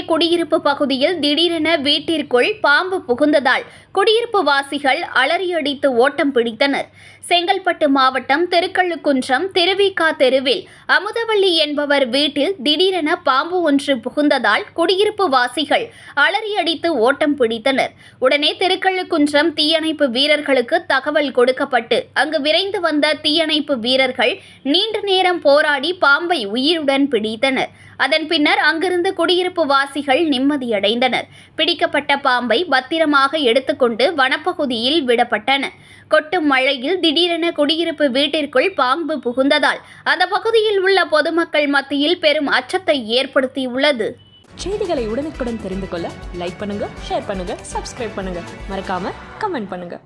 குடியிருப்பு பகுதியில் திடீரென வீட்டிற்குள் பாம்பு புகுந்ததால் குடியிருப்பு வாசிகள் அலறியடித்து ஓட்டம் பிடித்தனர். செங்கல்பட்டு மாவட்டம் திருக்கழுக்குன்றம் திருவிக தெருவில் அமுதவள்ளி என்பவர் வீட்டில் திடீரென பாம்பு ஒன்று புகுந்ததால் குடியிருப்பு வாசிகள் அலறியடித்து ஓட்டம் பிடித்தனர். உடனே திருக்கழுக்குன்றம் தீயணைப்பு வீரர்களுக்கு தகவல் கொடுக்கப்பட்டு அங்கு விரைந்து வந்த தீயணைப்பு வீரர்கள் நீண்ட நேரம் போராடி பாம்பை உயிருடன் பிடித்தனர். அதன் பின்னர் அங்கிருந்து குடியிருப்பு வாசிகள் நிம்மதியடைந்தனர். பிடிக்கப்பட்ட பாம்பை பத்திரமாக எடுத்துக்கொண்டு வனப்பகுதியில் விடப்பட்டன. கொட்டும் மழையில் திடீரென குடியிருப்பு வீட்டிற்குள் பாம்பு புகுந்ததால் அந்த பகுதியில் உள்ள பொதுமக்கள் மத்தியில் பெரும் அச்சத்தை ஏற்படுத்தியுள்ளது. செய்திகளை உடனுக்குடன் தெரிந்து கொள்ள லைக் பண்ணுங்க, ஷேர் பண்ணுங்க, சப்ஸ்கிரைப் பண்ணுங்க, மறக்காம கமெண்ட் பண்ணுங்க.